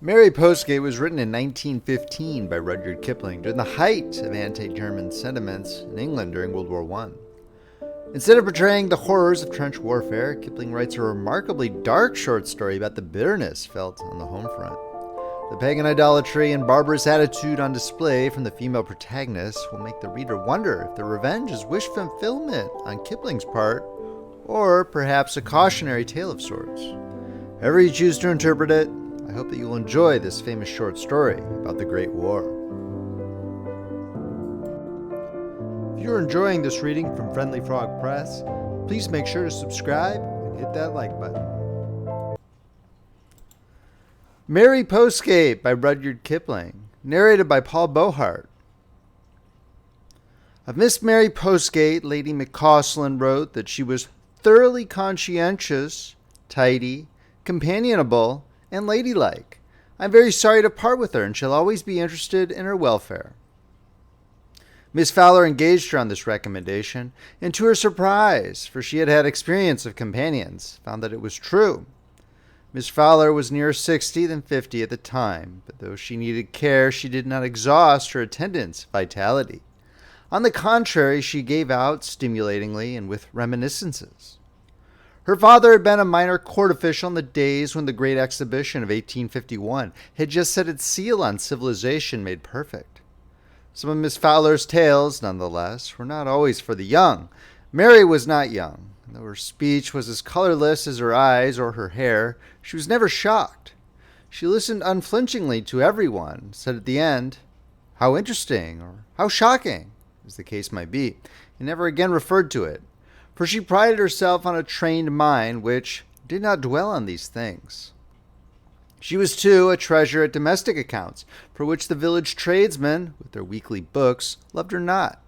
Mary Postgate was written in 1915 by Rudyard Kipling during the height of anti-German sentiments in England during World War I. Instead of portraying the horrors of trench warfare, Kipling writes a remarkably dark short story about the bitterness felt on the home front. The pagan idolatry and barbarous attitude on display from the female protagonist will make the reader wonder if the revenge is wish fulfillment on Kipling's part, or perhaps a cautionary tale of sorts. However you choose to interpret it, I hope that you will enjoy this famous short story about the Great War. If you're enjoying this reading from Friendly Frog Press, please make sure to subscribe and hit that like button. Mary Postgate by Rudyard Kipling, narrated by Beauheart. Of Miss Mary Postgate, Lady McCausland wrote that she was thoroughly conscientious, tidy, companionable, and ladylike. I'm very sorry to part with her and shall always be interested in her welfare. Miss Fowler engaged her on this recommendation, and to her surprise, for she had had experience of companions, found that it was true. Miss Fowler was nearer 60 than 50 at the time, but though she needed care, she did not exhaust her attendant's vitality. On the contrary, she gave out stimulatingly and with reminiscences. Her father had been a minor court official in the days when the Great Exhibition of 1851 had just set its seal on civilization made perfect. Some of Miss Fowler's tales, nonetheless, were not always for the young. Mary was not young. Though her speech was as colorless as her eyes or her hair, she was never shocked. She listened unflinchingly to everyone, said at the end, "How interesting," or "How shocking," as the case might be, and never again referred to it, for she prided herself on a trained mind which did not dwell on these things. She was, too, a treasure at domestic accounts, for which the village tradesmen, with their weekly books, loved her not.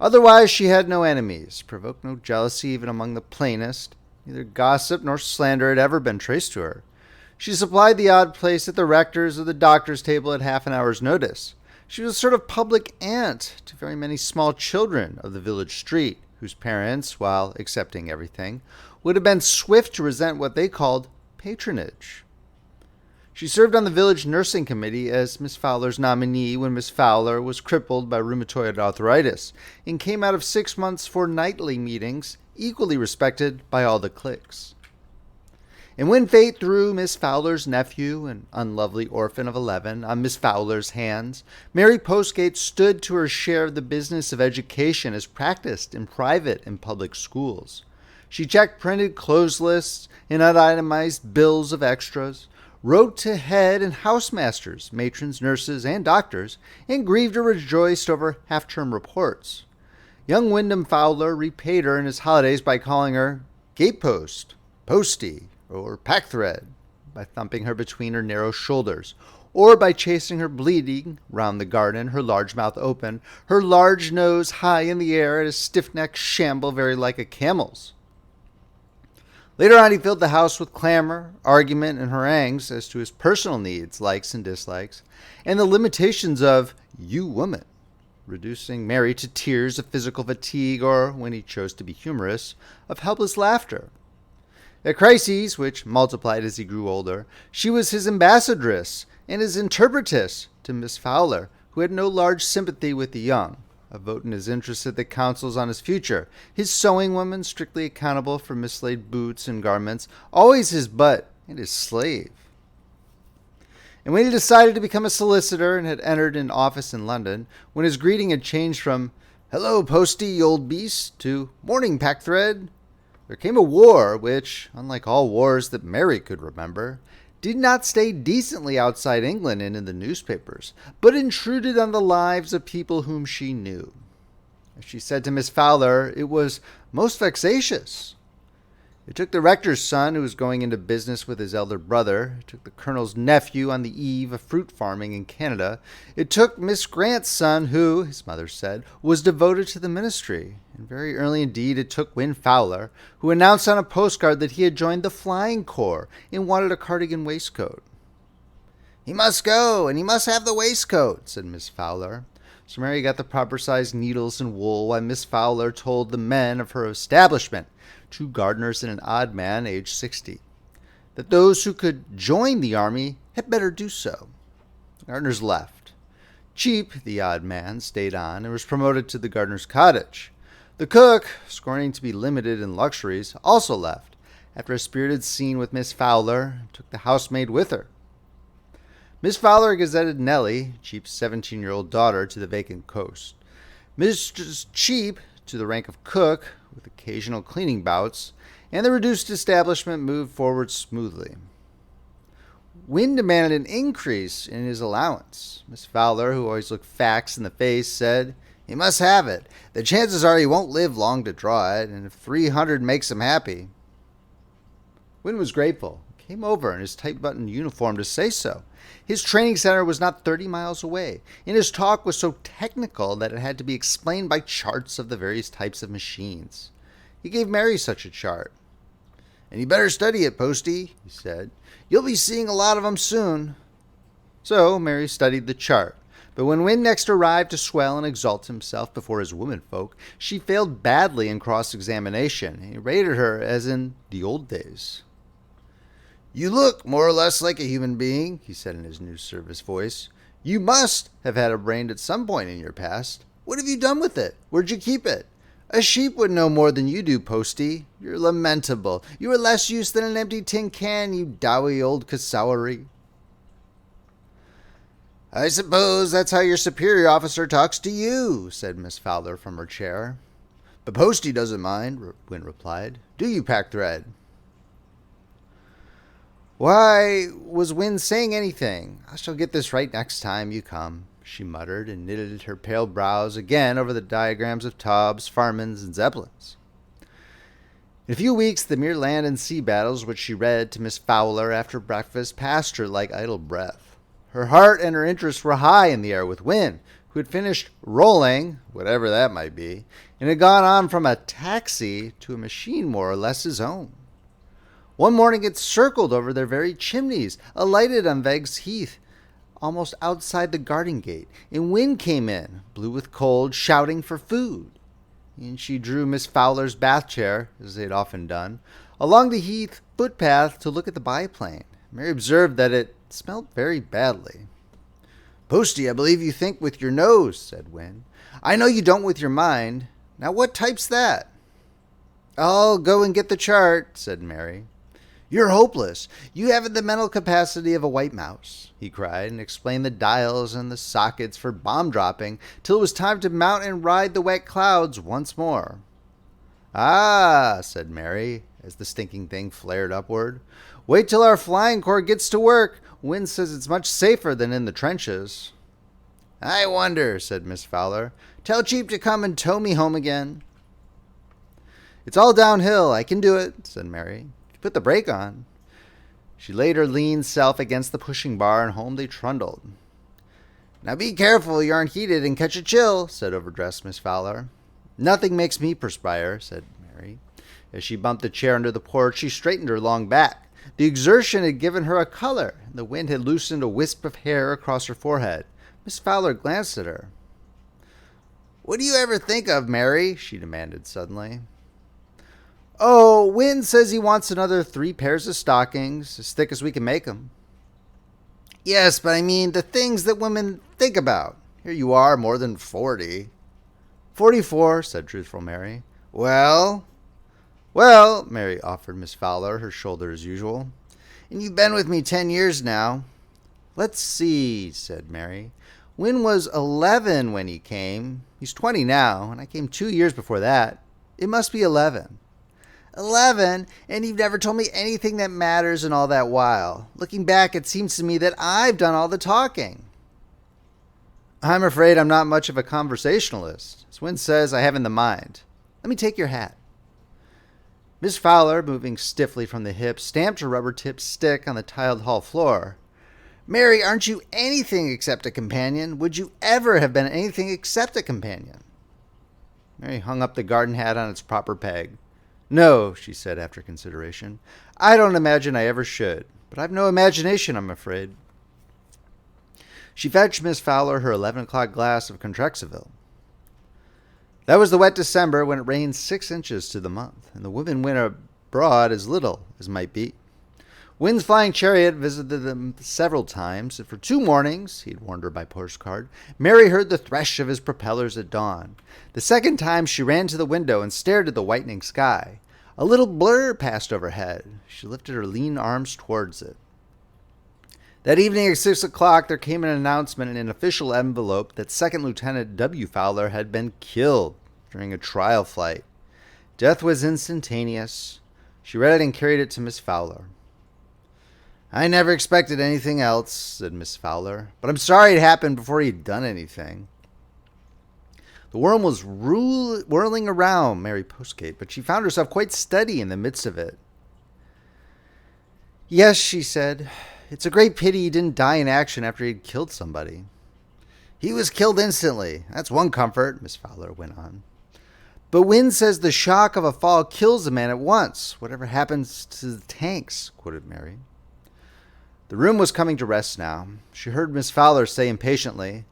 Otherwise she had no enemies, provoked no jealousy even among the plainest. Neither gossip nor slander had ever been traced to her. She supplied the odd place at the rector's or the doctor's table at half an hour's notice. She was a sort of public aunt to very many small children of the village street, whose parents, while accepting everything, would have been swift to resent what they called patronage. She served on the village nursing committee as Miss Fowler's nominee when Miss Fowler was crippled by rheumatoid arthritis and came out of 6 months' fortnightly meetings, equally respected by all the cliques. And when fate threw Miss Fowler's nephew, an unlovely orphan of 11, on Miss Fowler's hands, Mary Postgate stood to her share of the business of education as practiced in private and public schools. She checked printed clothes lists and unitemized bills of extras, wrote to head and housemasters, matrons, nurses, and doctors, and grieved or rejoiced over half-term reports. Young Wyndham Fowler repaid her in his holidays by calling her gatepost, postie, or packthread, by thumping her between her narrow shoulders, or by chasing her bleeding round the garden, her large mouth open, her large nose high in the air at a stiff-necked shamble very like a camel's. Later on he filled the house with clamor, argument, and harangues as to his personal needs, likes and dislikes, and the limitations of "you woman," reducing Mary to tears of physical fatigue or, when he chose to be humorous, of helpless laughter. At crises, which multiplied as he grew older, she was his ambassadress and his interpretress to Miss Fowler, who had no large sympathy with the young, a vote in his interest at the councils on his future, his sewing woman strictly accountable for mislaid boots and garments, always his butt and his slave. And when he decided to become a solicitor and had entered an office in London, when his greeting had changed from "Hello, postie, old beast," to "Morning, packthread," there came a war which, unlike all wars that Mary could remember, did not stay decently outside England and in the newspapers, but intruded on the lives of people whom she knew. As she said to Miss Fowler, it was most vexatious. It took the rector's son, who was going into business with his elder brother. It took the colonel's nephew on the eve of fruit farming in Canada. It took Miss Grant's son, who, his mother said, was devoted to the ministry. And very early indeed it took Win Fowler, who announced on a postcard that he had joined the Flying Corps and wanted a cardigan waistcoat. "He must go, and he must have the waistcoat," said Miss Fowler. So Mary got the proper-sized needles and wool, while Miss Fowler told the men of her establishment, 2 gardeners and an odd man aged 60. that those who could join the army had better do so. The gardeners left. Cheap, the odd man, stayed on and was promoted to the gardener's cottage. The cook, scorning to be limited in luxuries, also left after a spirited scene with Miss Fowler and took the housemaid with her. Miss Fowler gazetted Nellie, Cheap's 17-year-old daughter, to the vacant post. Mrs. Cheap to the rank of cook, with occasional cleaning bouts, and the reduced establishment moved forward smoothly. Wynne demanded an increase in his allowance. Miss Fowler, who always looked facts in the face, said, "He must have it. The chances are he won't live long to draw it, and if 300 makes him happy." Wynne was grateful. He came over in his tight-buttoned uniform to say so. His training center was not 30 miles away, and his talk was so technical that it had to be explained by charts of the various types of machines. He gave Mary such a chart. "And you better study it, Posty," he said. "You'll be seeing a lot of them soon." So Mary studied the chart. But when Wynne next arrived to swell and exalt himself before his womenfolk, she failed badly in cross-examination. He rated her as in the old days. "You look more or less like a human being," he said in his new service voice. "You must have had a brain at some point in your past. What have you done with it? Where'd you keep it? A sheep would know more than you do, Posty. You're lamentable. You are less use than an empty tin can, you doughy old cautionary." "I suppose that's how your superior officer talks to you," said Miss Fowler from her chair. "But Posty doesn't mind," Wynne replied. "Do you, Packthread?" "Why was Wynne saying anything? I shall get this right next time you come," she muttered, and knitted her pale brows again over the diagrams of Taubes, Farmans, and Zeppelins. In a few weeks, the mere land and sea battles which she read to Miss Fowler after breakfast passed her like idle breath. Her heart and her interest were high in the air with Wynne, who had finished rolling, whatever that might be, and had gone on from a taxi to a machine more or less his own. One morning it circled over their very chimneys, alighted on Vegg's Heath, almost outside the garden gate, and Wynne came in, blue with cold, shouting for food. And she drew Miss Fowler's bath chair, as they had often done, along the Heath footpath to look at the biplane. Mary observed that it smelled very badly. "Posty, I believe you think with your nose," said Wynne. "I know you don't with your mind. Now what type's that?" "I'll go and get the chart," said Mary. "You're hopeless. You haven't the mental capacity of a white mouse," he cried, and explained the dials and the sockets for bomb dropping till it was time to mount and ride the wet clouds once more. "Ah," said Mary, as the stinking thing flared upward. "Wait till our flying corps gets to work. Wynne says it's much safer than in the trenches." "I wonder," said Miss Fowler. "Tell Cheap to come and tow me home again." "It's all downhill. I can do it," said Mary. "Put the brake on." She laid her lean self against the pushing bar, and home they trundled. "Now be careful you aren't heated and catch a chill," said overdressed Miss Fowler. "Nothing makes me perspire," said Mary. As she bumped the chair under the porch, she straightened her long back. The exertion had given her a color, and the wind had loosened a wisp of hair across her forehead. Miss Fowler glanced at her. "What do you ever think of, Mary?" she demanded suddenly. "Oh, Wynne says he wants another 3 pairs of stockings, as thick as we can make 'em." "Yes, but I mean the things that women think about. Here you are, more than 40. 44, said truthful Mary. Well, Mary offered Miss Fowler her shoulder as usual. "And you've been with me 10 years now." "Let's see," said Mary. "Wynne was 11 when he came. He's 20 now, and I came 2 years before that. It must be 11. 11, and you've never told me anything that matters in all that while. Looking back, it seems to me that I've done all the talking." "I'm afraid I'm not much of a conversationalist. As Wynne says, I haven't the mind. Let me take your hat." Miss Fowler, moving stiffly from the hip, stamped her rubber-tipped stick on the tiled hall floor. "Mary, aren't you anything except a companion? Would you ever have been anything except a companion?" Mary hung up the garden hat on its proper peg. "No," she said after consideration. "I don't imagine I ever should. But I've no imagination, I'm afraid." She fetched Miss Fowler her 11 o'clock glass of Contrexeville. That was the wet December when it rained 6 inches to the month, and the women went abroad as little as might be. Wind's flying chariot visited them several times, and for 2 mornings, he'd warned her by postcard, Mary heard the thresh of his propellers at dawn. The second time, she ran to the window and stared at the whitening sky. A little blur passed overhead. She lifted her lean arms towards it. That evening at 6 o'clock, there came an announcement in an official envelope that Second Lieutenant W. Fowler had been killed during a trial flight. Death was instantaneous. She read it and carried it to Miss Fowler. "I never expected anything else," said Miss Fowler, "but I'm sorry it happened before he'd done anything." The worm was whirling around Mary Postgate, but she found herself quite steady in the midst of it. "Yes," she said, "it's a great pity he didn't die in action after he'd killed somebody." "He was killed instantly. That's one comfort," Miss Fowler went on. "But Wynne says the shock of a fall kills a man at once, whatever happens to the tanks," quoted Mary. The room was coming to rest now. She heard Miss Fowler say impatiently,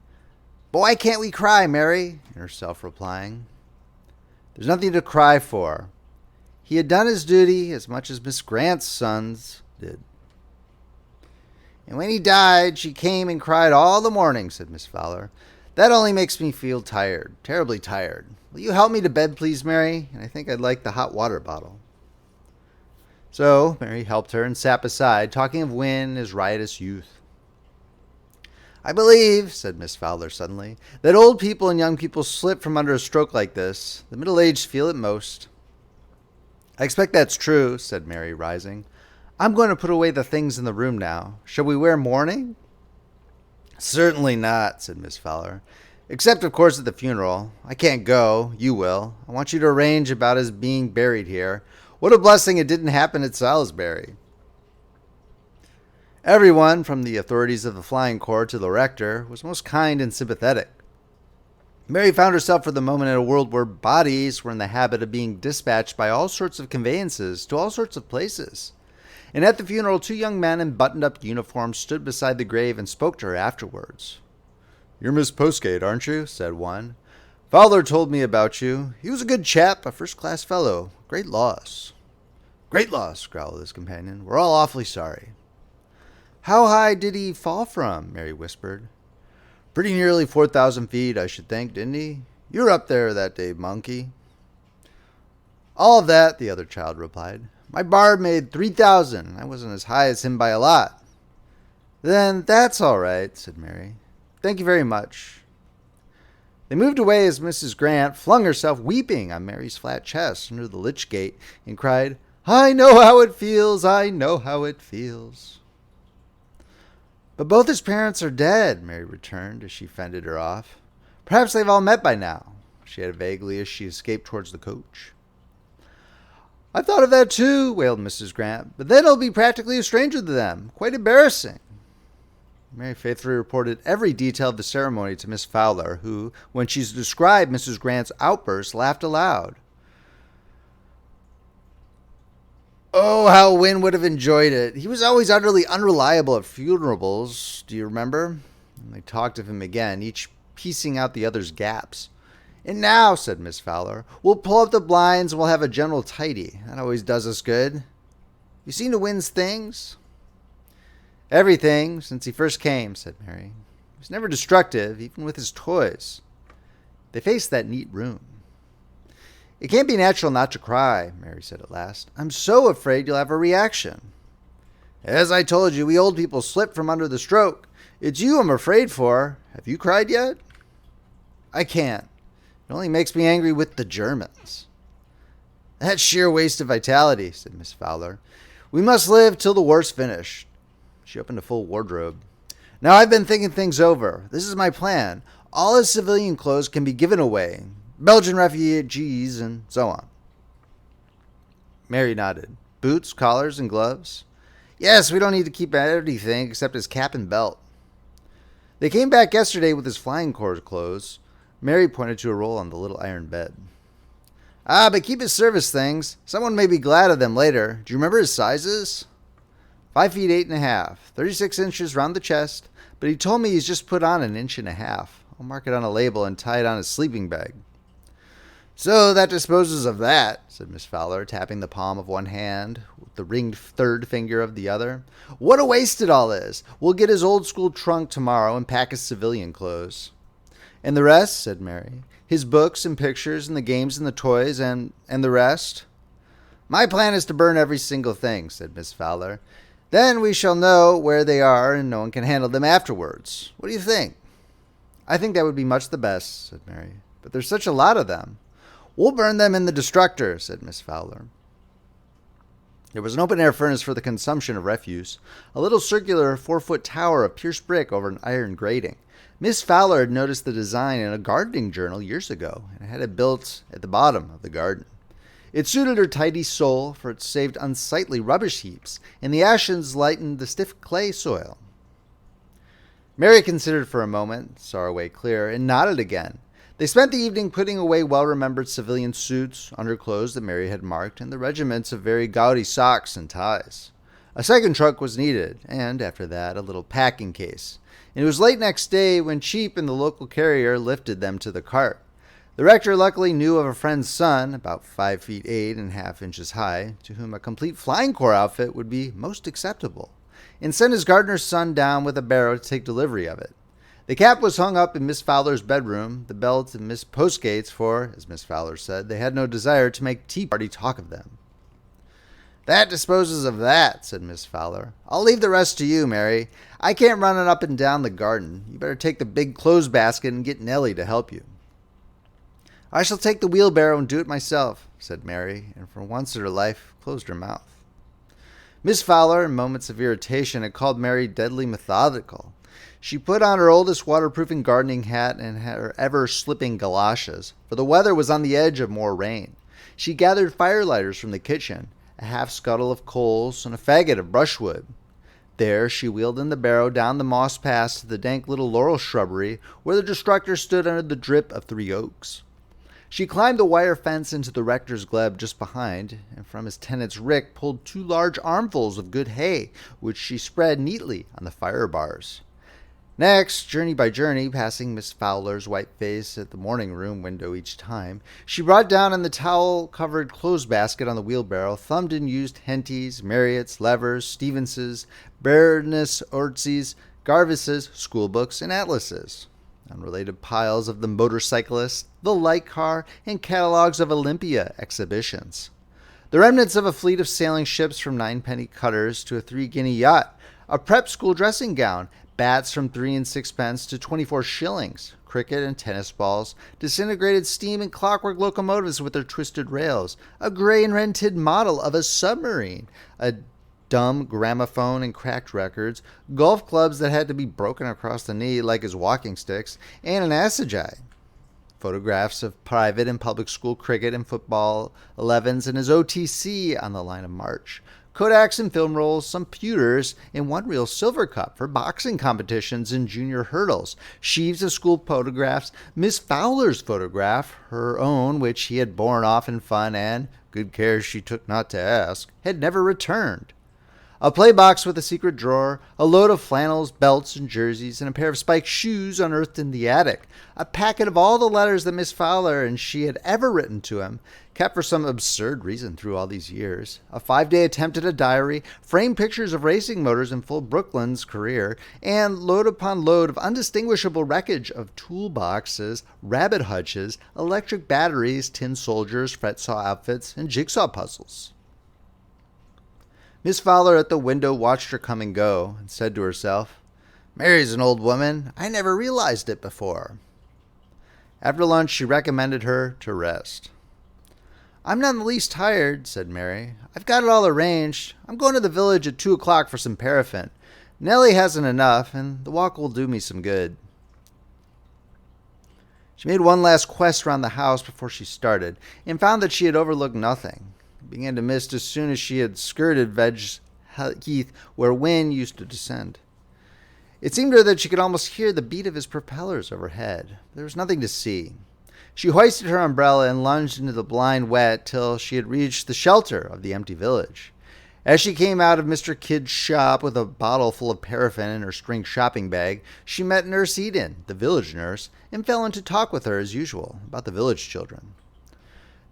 "But why can't we cry, Mary?" and herself replying, "There's nothing to cry for. He had done his duty as much as Miss Grant's sons did." "And when he died, she came and cried all the morning," said Miss Fowler. "That only makes me feel tired, terribly tired. Will you help me to bed, please, Mary? And I think I'd like the hot water bottle." So Mary helped her and sat beside, talking of Wynne and his riotous youth. "I believe," said Miss Fowler suddenly, "that old people and young people slip from under a stroke like this. The middle-aged feel it most." "I expect that's true," said Mary, rising. "I'm going to put away the things in the room now. Shall we wear mourning?" "Certainly not," said Miss Fowler. "Except, of course, at the funeral. I can't go. You will. I want you to arrange about his being buried here. What a blessing it didn't happen at Salisbury." Everyone, from the authorities of the Flying Corps to the rector, was most kind and sympathetic. Mary found herself for the moment in a world where bodies were in the habit of being dispatched by all sorts of conveyances to all sorts of places. And at the funeral, 2 young men in buttoned-up uniforms stood beside the grave and spoke to her afterwards. "You're Miss Postgate, aren't you?" said one. "Fowler told me about you. He was a good chap, a first-class fellow. Great loss." "Great loss," growled his companion. "We're all awfully sorry." "How high did he fall from?" Mary whispered. "Pretty nearly 4,000 feet, I should think, didn't he? You were up there that day, monkey." "All of that," the other child replied. "My barb made 3,000. I wasn't as high as him by a lot." "Then that's all right," said Mary. "Thank you very much." They moved away as Mrs. Grant flung herself weeping on Mary's flat chest under the lich gate and cried, "I know how it feels, I know how it feels." "But both his parents are dead," Mary returned as she fended her off. "Perhaps they've all met by now," she added vaguely as she escaped towards the coach. "I thought of that too," wailed Mrs. Grant, "but then he'll be practically a stranger to them. Quite embarrassing." Mary faithfully reported every detail of the ceremony to Miss Fowler, who, when she described Mrs. Grant's outburst, laughed aloud. "Oh, how Wynne would have enjoyed it. He was always utterly unreliable at funerals, do you remember?" And they talked of him again, each piecing out the other's gaps. "And now," said Miss Fowler, "we'll pull up the blinds and we'll have a general tidy. That always does us good. You seen to Wynne's things?" "Everything, since he first came," said Mary. "He was never destructive, even with his toys." They faced that neat room. "It can't be natural not to cry," Mary said at last. "I'm so afraid you'll have a reaction." "As I told you, we old people slip from under the stroke. It's you I'm afraid for. Have you cried yet?" "I can't. It only makes me angry with the Germans." "That's sheer waste of vitality," said Miss Fowler. "We must live till the war's finished." She opened a full wardrobe. "Now I've been thinking things over. This is my plan. All his civilian clothes can be given away. Belgian refugees and so on." Mary nodded. "Boots, collars, and gloves?" "Yes, we don't need to keep anything except his cap and belt." "They came back yesterday with his flying corps clothes." Mary pointed to a roll on the little iron bed. "Ah, but keep his service things. Someone may be glad of them later. Do you remember his sizes?" 5 feet 8.5, 36 inches round the chest, but he told me he's just put on 1.5 inches. I'll mark it on a label and tie it on his sleeping bag." So that disposes of that, said Miss Fowler, tapping the palm of one hand with the ringed third finger of the other. What a waste it all is! We'll get his old school trunk tomorrow and pack his civilian clothes. And the rest, said Mary. His books and pictures and the games and the toys and the rest? My plan is to burn every single thing, said Miss Fowler. Then we shall know where they are and no one can handle them afterwards. What do you think? I think that would be much the best, said Mary. But there's such a lot of them. We'll burn them in the destructor, said Miss Fowler. There was an open-air furnace for the consumption of refuse, a little circular 4-foot tower of pierced brick over an iron grating. Miss Fowler had noticed the design in a gardening journal years ago and had it built at the bottom of the garden. It suited her tidy soul, for it saved unsightly rubbish heaps, and the ashes lightened the stiff clay soil. Mary considered for a moment, saw her way clear, and nodded again. They spent the evening putting away well-remembered civilian suits, underclothes that Mary had marked, and the regiments of very gaudy socks and ties. A second trunk was needed, and, after that, a little packing case. And it was late next day when Cheap and the local carrier lifted them to the cart. The rector luckily knew of a friend's son, about 5 feet 8 and 1/2 inches high, to whom a complete flying corps outfit would be most acceptable, and sent his gardener's son down with a barrow to take delivery of it. The cap was hung up in Miss Fowler's bedroom, the belt in Miss Postgate's, for, as Miss Fowler said, they had no desire to make tea party talk of them. That disposes of that, said Miss Fowler. I'll leave the rest to you, Mary. I can't run it up and down the garden. You better take the big clothes basket and get Nellie to help you. I shall take the wheelbarrow and do it myself, said Mary, and for once in her life closed her mouth. Miss Fowler, in moments of irritation, had called Mary deadly methodical. She put on her oldest waterproofing gardening hat and had her ever-slipping galoshes, for the weather was on the edge of more rain. She gathered firelighters from the kitchen, a half-scuttle of coals and a faggot of brushwood. There she wheeled in the barrow down the moss pass to the dank little laurel shrubbery where the destructor stood under the drip of 3 oaks. She climbed the wire fence into the rector's glebe just behind, and from his tenant's rick pulled 2 large armfuls of good hay, which she spread neatly on the fire bars. Next, journey by journey, passing Miss Fowler's white face at the morning room window each time, she brought down in the towel-covered clothes basket on the wheelbarrow thumbed and used Henties, Marriotts, Levers, Stevenses, Baroness Ortzies, Garvices, schoolbooks, and atlases. Unrelated piles of the motorcyclist, the light car, and catalogues of Olympia exhibitions. The remnants of a fleet of sailing ships from 9-penny cutters to a 3-guinea yacht, a prep school dressing gown, bats from 3 and 6 pence to 24 shillings, cricket and tennis balls, disintegrated steam and clockwork locomotives with their twisted rails, a gray and red-tinted model of a submarine, a dumb gramophone and cracked records, golf clubs that had to be broken across the knee like his walking sticks, and an assegai. Photographs of private and public school cricket and football 11s and his OTC on the line of march. Kodaks and film rolls, some pewters, and 1 real silver cup for boxing competitions and junior hurdles. Sheaves of school photographs, Miss Fowler's photograph, her own, which he had borne off in fun and, good care she took not to ask, had never returned. A play box with a secret drawer, a load of flannels, belts, and jerseys, and a pair of spiked shoes unearthed in the attic. A packet of all the letters that Miss Fowler and she had ever written to him, kept for some absurd reason through all these years. A 5-day attempt at a diary, framed pictures of racing motors in full Brooklyn's career, and load upon load of undistinguishable wreckage of toolboxes, rabbit hutches, electric batteries, tin soldiers, fret saw outfits, and jigsaw puzzles. Miss Fowler at the window watched her come and go, and said to herself, Mary's an old woman. I never realized it before. After lunch, she recommended her to rest. I'm not in the least tired, said Mary. I've got it all arranged. I'm going to the village at 2 o'clock for some paraffin. Nellie hasn't enough, and the walk will do me some good. She made one last quest around the house before she started, and found that she had overlooked nothing. It began to mist as soon as she had skirted Veg Heath, where Wynne used to descend. It seemed to her that she could almost hear the beat of his propellers overhead. There was nothing to see. She hoisted her umbrella and lunged into the blind wet till she had reached the shelter of the empty village. As she came out of Mr. Kidd's shop with a bottle full of paraffin in her string shopping bag, she met Nurse Eden, the village nurse, and fell into talk with her as usual about the village children.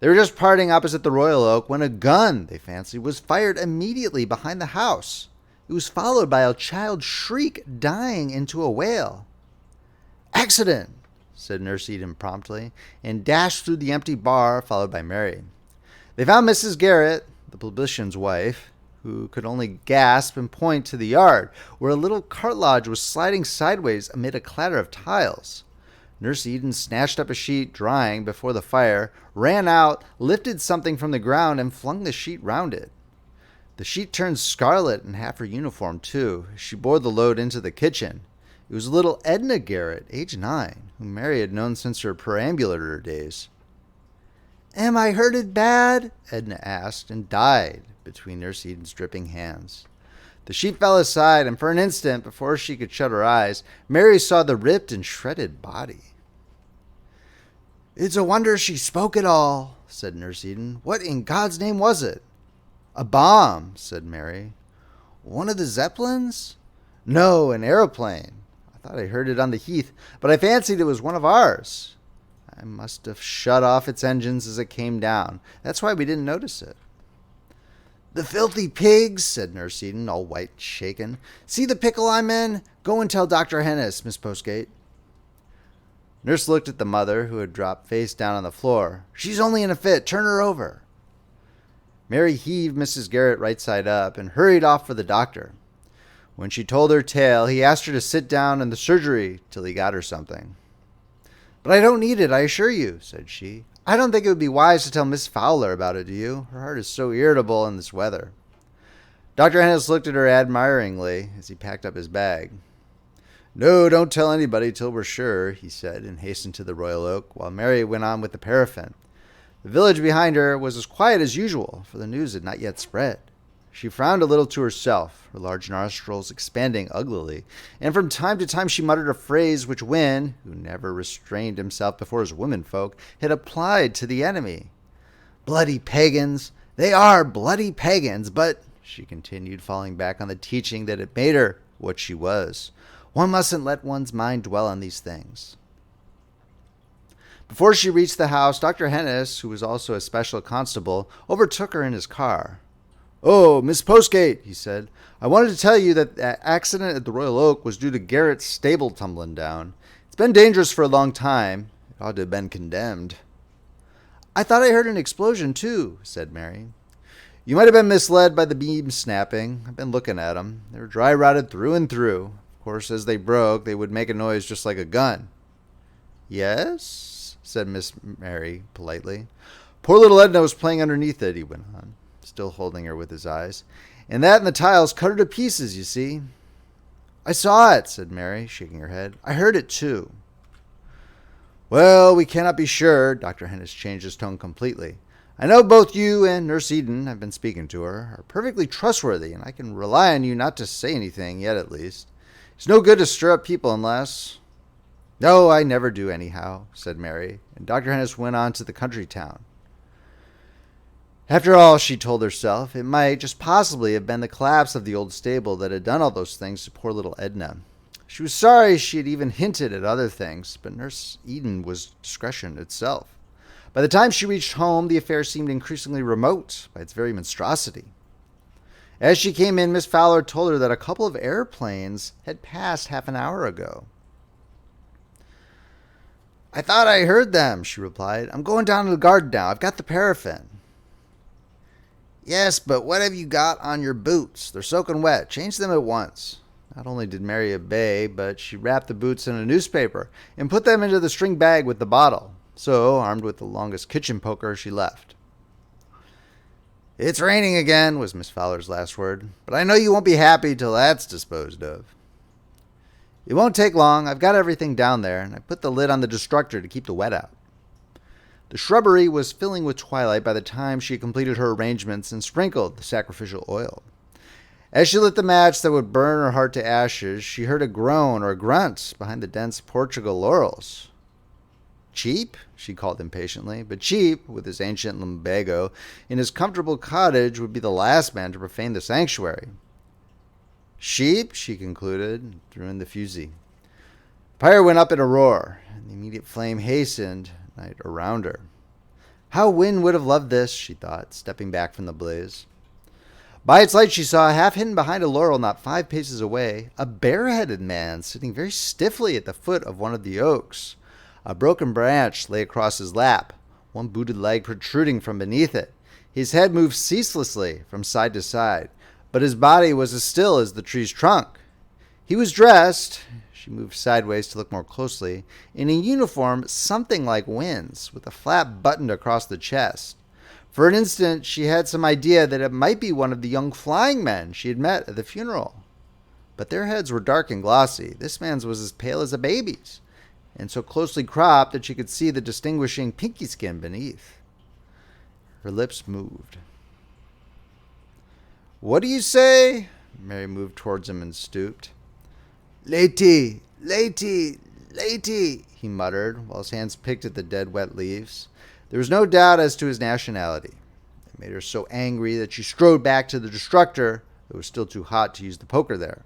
They were just parting opposite the Royal Oak when a gun, they fancied, was fired immediately behind the house. It was followed by a child's shriek dying into a wail. "Accident," said Nurse Eden promptly, and dashed through the empty bar, followed by Mary. They found Mrs. Garrett, the plebeian's wife, who could only gasp and point to the yard, where a little cartilage was sliding sideways amid a clatter of tiles. Nurse Eden snatched up a sheet drying before the fire, ran out, lifted something from the ground, and flung the sheet round it. The sheet turned scarlet in half her uniform, too, as she bore the load into the kitchen. It was little Edna Garrett, age 9, whom Mary had known since her perambulator days. "Am I hurted bad?" Edna asked, and died between Nurse Eden's dripping hands. The sheet fell aside, and for an instant, before she could shut her eyes, Mary saw the ripped and shredded body. "It's a wonder she spoke at all," said Nurse Eden. "What in God's name was it?" "A bomb," said Mary. "One of the Zeppelins?" "No, an aeroplane. I thought I heard it on the heath, but I fancied it was one of ours. I must have shut off its engines as it came down. That's why we didn't notice it." "The filthy pigs," said Nurse Eden, all white and shaken. "See the pickle I'm in? Go and tell Dr. Hennis, Miss Postgate." Nurse looked at the mother, who had dropped face down on the floor. "She's only in a fit. Turn her over." Mary heaved Mrs. Garrett right side up and hurried off for the doctor. When she told her tale, he asked her to sit down in the surgery till he got her something. "But I don't need it, I assure you," said she. "I don't think it would be wise to tell Miss Fowler about it, do you? Her heart is so irritable in this weather." Dr. Hennis looked at her admiringly as he packed up his bag. "No, don't tell anybody till we're sure," he said, and hastened to the Royal Oak, while Mary went on with the paraffin. The village behind her was as quiet as usual, for the news had not yet spread. She frowned a little to herself, her large nostrils expanding uglily, and from time to time she muttered a phrase which Wynne, who never restrained himself before his womenfolk, had applied to the enemy. "Bloody pagans! They are bloody pagans, but," she continued, falling back on the teaching that had made her what she was, "one mustn't let one's mind dwell on these things." Before she reached the house, Dr. Hennis, who was also a special constable, overtook her in his car. "Oh, Miss Postgate," he said, "I wanted to tell you that the accident at the Royal Oak was due to Garrett's stable tumbling down. It's been dangerous for a long time. It ought to have been condemned." "I thought I heard an explosion, too," said Mary. "You might have been misled by the beams snapping. I've been looking at them. They were dry-rotted through and through. Of course, as they broke, they would make a noise just like a gun." "Yes?" said Miss Mary politely. "Poor little Edna was playing underneath it," he went on, still holding her with his eyes. "And that and the tiles cut her to pieces, you see." "I saw it," said Mary, shaking her head. "I heard it, too." "Well, we cannot be sure." Dr. Hennis changed his tone completely. "I know both you and Nurse Eden, I've been speaking to her, are perfectly trustworthy, and I can rely on you not to say anything, yet at least. It's no good to stir up people unless—" "No, I never do anyhow," said Mary, and Dr. Hennis went on to the country town. After all, she told herself, it might just possibly have been the collapse of the old stable that had done all those things to poor little Edna. She was sorry she had even hinted at other things, but Nurse Eden was discretion itself. By the time she reached home, the affair seemed increasingly remote by its very monstrosity. As she came in, Miss Fowler told her that a couple of airplanes had passed half an hour ago. "I thought I heard them," she replied. "I'm going down to the garden now. I've got the paraffin." "Yes, but what have you got on your boots? They're soaking wet. Change them at once." Not only did Mary obey, but she wrapped the boots in a newspaper and put them into the string bag with the bottle. So, armed with the longest kitchen poker, she left. "It's raining again," was Miss Fowler's last word, "but I know you won't be happy till that's disposed of." "It won't take long. I've got everything down there, and I put the lid on the destructor to keep the wet out." The shrubbery was filling with twilight by the time she had completed her arrangements and sprinkled the sacrificial oil. As she lit the match that would burn her heart to ashes, she heard a groan or a grunt behind the dense Portugal laurels. "Cheap?" she called impatiently, but Cheap, with his ancient lumbago, in his comfortable cottage, would be the last man to profane the sanctuary. "Sheep?" she concluded, and threw in the fusee. Fire went up in a roar, and the immediate flame hastened night around her. How Wynne would have loved this, she thought, stepping back from the blaze. By its light, she saw, half hidden behind a laurel not 5 paces away, a bare-headed man sitting very stiffly at the foot of one of the oaks. A broken branch lay across his lap, one booted leg protruding from beneath it. His head moved ceaselessly from side to side, but his body was as still as the tree's trunk. He was dressed, she moved sideways to look more closely, in a uniform something like Wynne's, with a flap buttoned across the chest. For an instant, she had some idea that it might be one of the young flying men she had met at the funeral. But their heads were dark and glossy. This man's was as pale as a baby's, and so closely cropped that she could see the distinguishing pinky skin beneath. Her lips moved. "What do you say?" Mary moved towards him and stooped. "Lady, lady, lady," he muttered, while his hands picked at the dead, wet leaves. There was no doubt as to his nationality. It made her so angry that she strode back to the destructor. It was still too hot to use the poker there.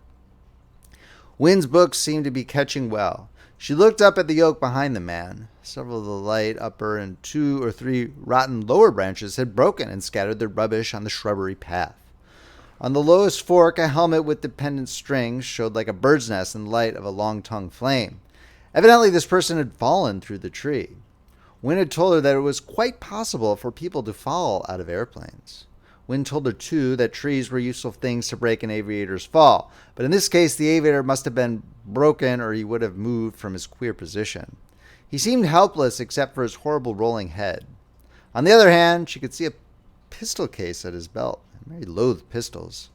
Wynne's books seemed to be catching well. She looked up at the oak behind the man. Several of the light upper and 2 or 3 rotten lower branches had broken and scattered their rubbish on the shrubbery path. On the lowest fork, a helmet with dependent strings showed like a bird's nest in the light of a long-tongued flame. Evidently, this person had fallen through the tree. Wynne had told her that it was quite possible for people to fall out of airplanes. Wynne told her, too, that trees were useful things to break an aviator's fall, but in this case the aviator must have been broken or he would have moved from his queer position. He seemed helpless except for his horrible rolling head. On the other hand, she could see a pistol case at his belt. Mary loathed pistols.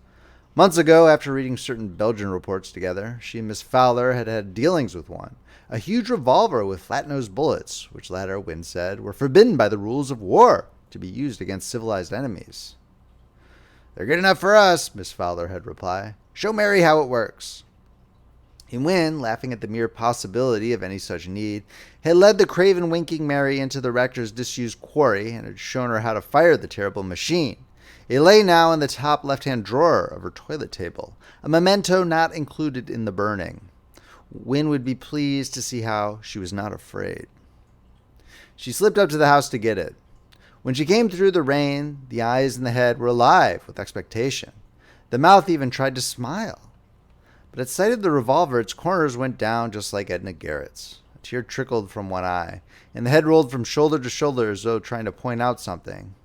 Months ago, after reading certain Belgian reports together, she and Miss Fowler had had dealings with one. A huge revolver with flat-nosed bullets, which latter, Wynne said, were forbidden by the rules of war to be used against civilized enemies. "They're good enough for us," Miss Fowler had replied. "Show Mary how it works." And Wynne, laughing at the mere possibility of any such need, had led the craven-winking Mary into the rector's disused quarry and had shown her how to fire the terrible machine. It lay now in the top left-hand drawer of her toilet table, a memento not included in the burning. Wynne would be pleased to see how she was not afraid. She slipped up to the house to get it. When she came through the rain, the eyes and the head were alive with expectation. The mouth even tried to smile. But at sight of the revolver, its corners went down just like Edna Garrett's. A tear trickled from one eye, and the head rolled from shoulder to shoulder as though trying to point out something.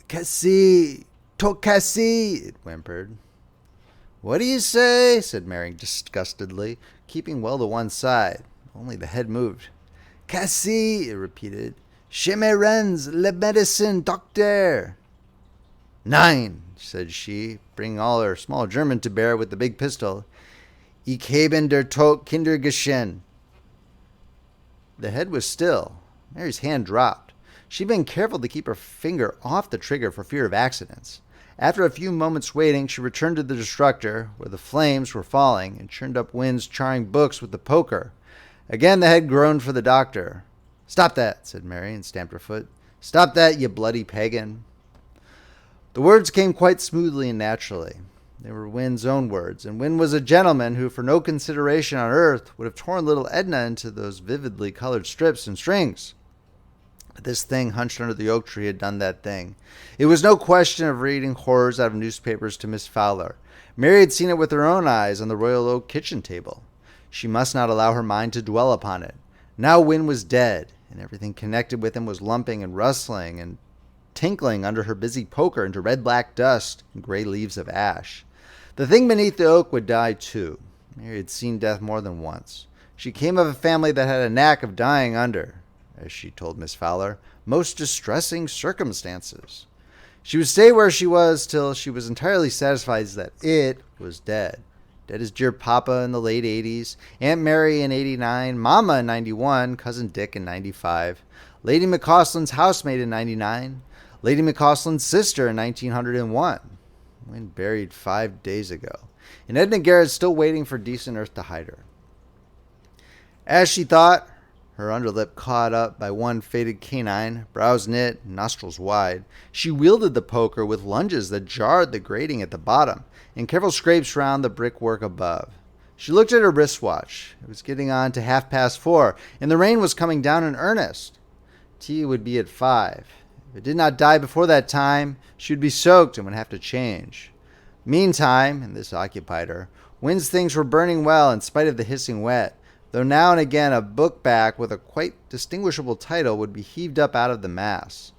"Cassie, to Cassie," it whimpered. "What do you say?" said Mary disgustedly, keeping well to one side. Only the head moved. "Cassie," it repeated. "Je me rends le médecin docteur." "Nein," said she, bringing all her small German to bear with the big pistol. "Ich haben der Tod Kinder geschehen." The head was still. Mary's hand dropped. She'd been careful to keep her finger off the trigger for fear of accidents. After a few moments waiting, she returned to the destructor, where the flames were falling, and churned up Wynne's charring books with the poker. Again the head groaned for the doctor. "Stop that," said Mary, and stamped her foot. "Stop that, you bloody pagan." The words came quite smoothly and naturally. They were Wynne's own words, and Wynne was a gentleman who, for no consideration on earth, would have torn little Edna into those vividly colored strips and strings. But this thing hunched under the oak tree had done that thing. It was no question of reading horrors out of newspapers to Miss Fowler. Mary had seen it with her own eyes on the Royal Oak kitchen table. She must not allow her mind to dwell upon it. Now Wynne was dead, and everything connected with him was lumping and rustling and tinkling under her busy poker into red-black dust and gray leaves of ash. The thing beneath the oak would die too. Mary had seen death more than once. She came of a family that had a knack of dying under, as she told Miss Fowler, most distressing circumstances. She would stay where she was till she was entirely satisfied that it was dead. Dead as dear Papa in the late 80s, Aunt Mary in 89, Mama in 91, Cousin Dick in 95, Lady McCausland's housemaid in 99, Lady McCausland's sister in 1901, when buried 5 days ago, and Edna Garrett still waiting for decent earth to hide her. As she thought, her underlip caught up by one faded canine, brows knit, nostrils wide, she wielded the poker with lunges that jarred the grating at the bottom, and careful scrapes round the brickwork above. She looked at her wristwatch. It was getting on to 4:30, and the rain was coming down in earnest. tea would be at 5. If it did not die before that time, she would be soaked and would have to change. Meantime, and this occupied her, Wynn's things were burning well in spite of the hissing wet, though now and again a book back with a quite distinguishable title would be heaved up out of the mass.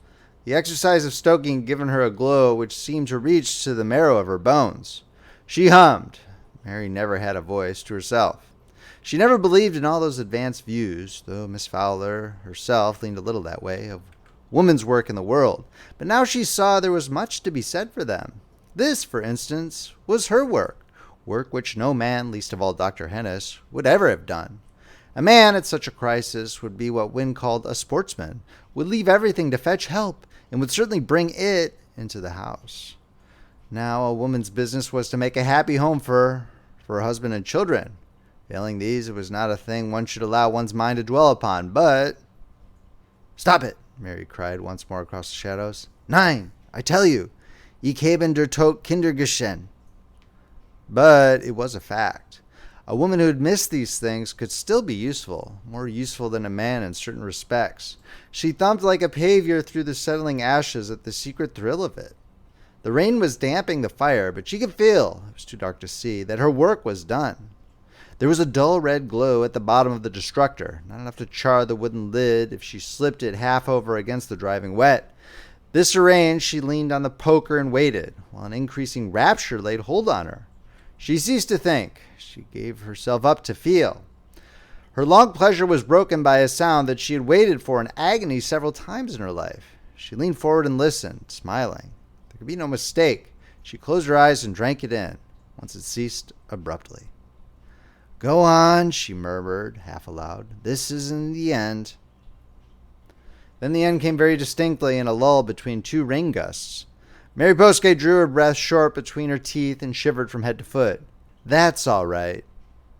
The exercise of stoking had given her a glow which seemed to reach to the marrow of her bones. She hummed. Mary never had a voice to herself. She never believed in all those advanced views, though Miss Fowler herself leaned a little that way, of woman's work in the world. But now she saw there was much to be said for them. This, for instance, was her work which no man, least of all Dr. Hennis, would ever have done. A man at such a crisis would be what Wynne called a sportsman, would leave everything to fetch help, and would certainly bring it into the house. Now a woman's business was to make a happy home for her husband and children. Failing these, it was not a thing one should allow one's mind to dwell upon, but... "Stop it!" Mary cried once more across the shadows. "Nein, I tell you, ich haben der Tod Kinder geschehen." But it was a fact. A woman who had missed these things could still be useful, more useful than a man in certain respects. She thumped like a pavior through the settling ashes at the secret thrill of it. The rain was damping the fire, but she could feel, it was too dark to see, that her work was done. There was a dull red glow at the bottom of the destructor, not enough to char the wooden lid if she slipped it half over against the driving wet. This arranged, she leaned on the poker and waited, while an increasing rapture laid hold on her. She ceased to think. She gave herself up to feel. Her long pleasure was broken by a sound that she had waited for in agony several times in her life. She leaned forward and listened, smiling. There could be no mistake. She closed her eyes and drank it in. Once it ceased abruptly. "Go on," she murmured, half aloud. "This isn't the end." Then the end came very distinctly in a lull between two rain gusts. Mary Postgate drew her breath short between her teeth and shivered from head to foot. "That's all right,"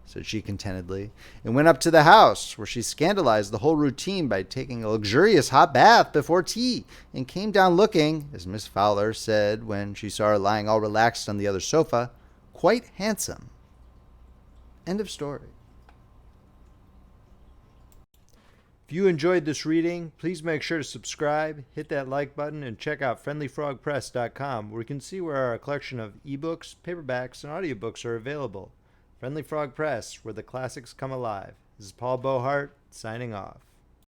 said she contentedly, and went up to the house, where she scandalized the whole routine by taking a luxurious hot bath before tea, and came down looking, as Miss Fowler said when she saw her lying all relaxed on the other sofa, quite handsome. End of story. If you enjoyed this reading, please make sure to subscribe, hit that like button, and check out friendlyfrogpress.com, where you can see where our collection of ebooks, paperbacks, and audiobooks are available. Friendly Frog Press, where the classics come alive. This is Paul Beauheart, signing off.